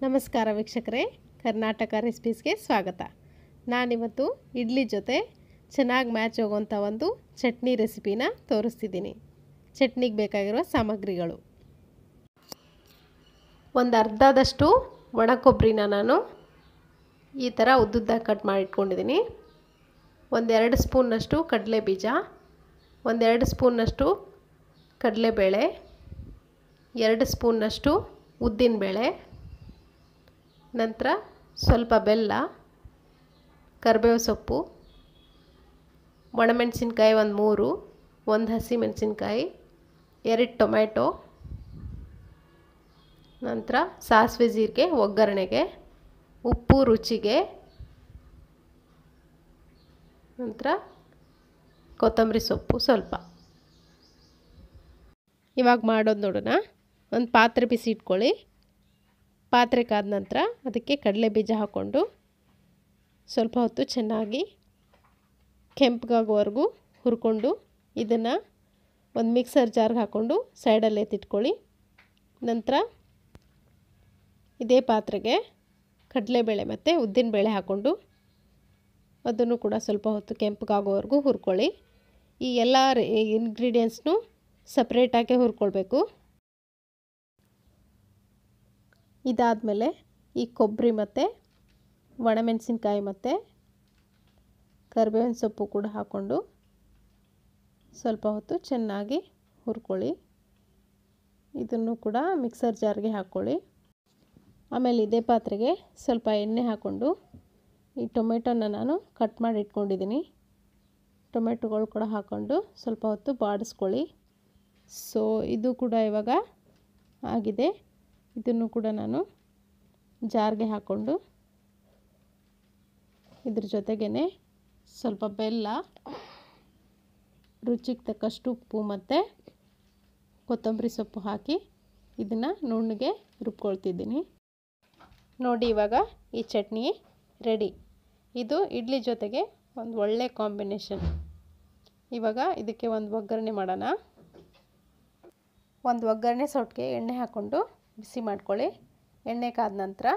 ನಮಸ್ಕಾರ ವೀಕ್ಷಕರೇ, ಕರ್ನಾಟಕ ರೆಸಿಪೀಸ್ಗೆ ಸ್ವಾಗತ. ನಾನಿವತ್ತು ಇಡ್ಲಿ ಜೊತೆ ಚೆನ್ನಾಗಿ ಮ್ಯಾಚ್ ಹೋಗುವಂಥ ಒಂದು ಚಟ್ನಿ ರೆಸಿಪಿನ ತೋರಿಸ್ತಿದ್ದೀನಿ. ಚಟ್ನಿಗೆ ಬೇಕಾಗಿರುವ ಸಾಮಗ್ರಿಗಳು: ಒಂದು ಅರ್ಧದಷ್ಟು ಒಣ ಕೊಬ್ಬರಿನ ನಾನು ಈ ಥರ ಉದ್ದುದ್ದಾಗಿ ಕಟ್ ಮಾಡಿ ಇಟ್ಕೊಂಡಿದ್ದೀನಿ. ಒಂದೆರಡು ಸ್ಪೂನ್ನಷ್ಟು ಕಡಲೆ ಬೀಜ, ಒಂದೆರಡು ಸ್ಪೂನ್ನಷ್ಟು ಕಡಲೆಬೇಳೆ, 2 ಸ್ಪೂನ್ನಷ್ಟು ಉದ್ದಿನಬೇಳೆ, ನಂತರ ಸ್ವಲ್ಪ ಬೆಲ್ಲ, ಕರಿಬೇವು ಸೊಪ್ಪು, ಒಣಮೆಣಸಿನ್ಕಾಯಿ ಒಂದು 3, ಒಂದು ಹಸಿಮೆಣಸಿನ್ಕಾಯಿ, 2 ಟೊಮೆಟೊ, ನಂತರ ಸಾಸಿವೆ ಜೀರಿಗೆ ಒಗ್ಗರಣೆಗೆ, ಉಪ್ಪು ರುಚಿಗೆ, ನಂತರ ಕೊತ್ತಂಬರಿ ಸೊಪ್ಪು ಸ್ವಲ್ಪ. ಇವಾಗ ಮಾಡೋದು ನೋಡೋಣ. ಒಂದು ಪಾತ್ರೆ ಬಿಸಿ ಇಟ್ಕೊಳ್ಳಿ. ಪಾತ್ರೆ ಕಾದ ನಂತರ ಅದಕ್ಕೆ ಕಡಲೆ ಬೀಜ ಹಾಕ್ಕೊಂಡು ಸ್ವಲ್ಪ ಹೊತ್ತು ಚೆನ್ನಾಗಿ ಕೆಂಪಗಾಗೋವರೆಗೂ ಹುರ್ಕೊಂಡು ಇದನ್ನು ಒಂದು ಮಿಕ್ಸರ್ ಜಾರ್ಗೆ ಹಾಕ್ಕೊಂಡು ಸೈಡಲ್ಲಿ ಎತ್ತಿಟ್ಕೊಳ್ಳಿ. ನಂತರ ಇದೇ ಪಾತ್ರೆಗೆ ಕಡಲೆಬೇಳೆ ಮತ್ತು ಉದ್ದಿನಬೇಳೆ ಹಾಕ್ಕೊಂಡು ಅದನ್ನು ಕೂಡ ಸ್ವಲ್ಪ ಹೊತ್ತು ಕೆಂಪಗಾಗೋವರೆಗೂ ಹುರ್ಕೊಳ್ಳಿ. ಈ ಎಲ್ಲ ಇಂಗ್ರೀಡಿಯೆಂಟ್ಸ್ನು ಸಪ್ರೇಟಾಗಿ ಹುರ್ಕೊಳ್ಬೇಕು. ಇದಾದಮೇಲೆ ಈ ಕೊಬ್ಬರಿ ಮತ್ತು ಒಣಮೆಣಸಿನ್ಕಾಯಿ ಮತ್ತು ಕರಿಬೇವಿನ ಸೊಪ್ಪು ಕೂಡ ಹಾಕ್ಕೊಂಡು ಸ್ವಲ್ಪ ಹೊತ್ತು ಚೆನ್ನಾಗಿ ಹುರ್ಕೊಳ್ಳಿ. ಇದನ್ನು ಕೂಡ ಮಿಕ್ಸರ್ ಜಾರ್ಗೆ ಹಾಕ್ಕೊಳ್ಳಿ. ಆಮೇಲೆ ಇದೇ ಪಾತ್ರೆಗೆ ಸ್ವಲ್ಪ ಎಣ್ಣೆ ಹಾಕ್ಕೊಂಡು ಈ ಟೊಮೆಟೊನ ನಾನು ಕಟ್ ಮಾಡಿ ಇಟ್ಕೊಂಡಿದ್ದೀನಿ. ಟೊಮೆಟೊಗಳು ಕೂಡ ಹಾಕ್ಕೊಂಡು ಸ್ವಲ್ಪ ಹೊತ್ತು ಬಾಡಿಸ್ಕೊಳ್ಳಿ. ಸೊ ಇದು ಕೂಡ ಇವಾಗ ಆಗಿದೆ. ಇದನ್ನು ಕೂಡ ನಾನು ಜಾರ್ಗೆ ಹಾಕ್ಕೊಂಡು ಇದ್ರ ಜೊತೆಗೇ ಸ್ವಲ್ಪ ಬೆಲ್ಲ, ರುಚಿಗೆ ತಕ್ಕಷ್ಟು ಉಪ್ಪು ಮತ್ತು ಕೊತ್ತಂಬರಿ ಸೊಪ್ಪು ಹಾಕಿ ಇದನ್ನು ನುಣ್ಣಗೆ ರುಬ್ಕೊಳ್ತಿದ್ದೀನಿ. ನೋಡಿ, ಇವಾಗ ಈ ಚಟ್ನಿ ರೆಡಿ. ಇದು ಇಡ್ಲಿ ಜೊತೆಗೆ ಒಂದು ಒಳ್ಳೆ ಕಾಂಬಿನೇಷನ್. ಇವಾಗ ಇದಕ್ಕೆ ಒಂದು ಒಗ್ಗರಣೆ ಮಾಡೋಣ. ಒಂದು ಒಗ್ಗರಣೆ ಸೌಟ್ಗೆ ಎಣ್ಣೆ ಹಾಕ್ಕೊಂಡು ಬಿಸಿ ಮಾಡ್ಕೊಳ್ಳಿ. ಎಣ್ಣೆ ಕಾದ ನಂತರ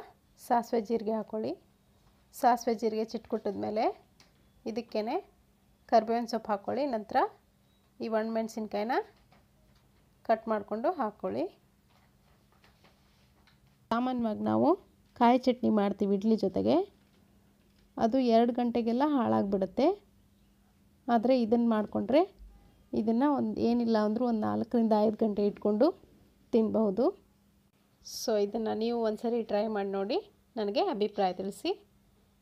ಸಾಸಿವೆ ಜೀರಿಗೆ ಹಾಕ್ಕೊಳ್ಳಿ. ಸಾಸಿವೆ ಜೀರಿಗೆ ಚಿಟ್ಕೊಟ್ಟಿದ್ಮೇಲೆ ಇದಕ್ಕೇ ಕರಿಬೇವಿನ ಸೊಪ್ಪು ಹಾಕ್ಕೊಳ್ಳಿ. ನಂತರ ಈ ಒಣಮೆಣಸಿನ್ಕಾಯಿನ ಕಟ್ ಮಾಡಿಕೊಂಡು ಹಾಕ್ಕೊಳ್ಳಿ. ಸಾಮಾನ್ಯವಾಗಿ ನಾವು ಕಾಯಿ ಚಟ್ನಿ ಮಾಡ್ತೀವಿ ಇಡ್ಲಿ ಜೊತೆಗೆ, ಅದು 2 ಗಂಟೆಗೆಲ್ಲ ಹಾಳಾಗಿಬಿಡುತ್ತೆ. ಆದರೆ ಇದನ್ನು ಮಾಡಿಕೊಂಡ್ರೆ ಇದನ್ನು ಏನಿಲ್ಲ ಅಂದರೂ ಒಂದು 4ರಿಂದ 5 ಗಂಟೆ ಇಟ್ಕೊಂಡು ತಿನ್ನಬಹುದು. ಸೊ ಇದನ್ನು ನೀವು ಒಂದ್ಸರಿ ಟ್ರೈ ಮಾಡಿ ನೋಡಿ, ನನಗೆ ಅಭಿಪ್ರಾಯ ತಿಳಿಸಿ.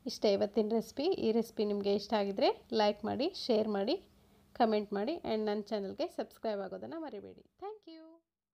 ಇಷ್ಟೇ ಇವತ್ತಿನ ರೆಸಿಪಿ. ಈ ರೆಸಿಪಿ ನಿಮಗೆ ಇಷ್ಟ ಆಗಿದರೆ ಲೈಕ್ ಮಾಡಿ, ಶೇರ್ ಮಾಡಿ, ಕಮೆಂಟ್ ಮಾಡಿ ಆ್ಯಂಡ್ ನನ್ನ ಚಾನಲ್ಗೆ ಸಬ್ಸ್ಕ್ರೈಬ್ ಆಗೋದನ್ನು ಮರಿಬೇಡಿ. Thank you.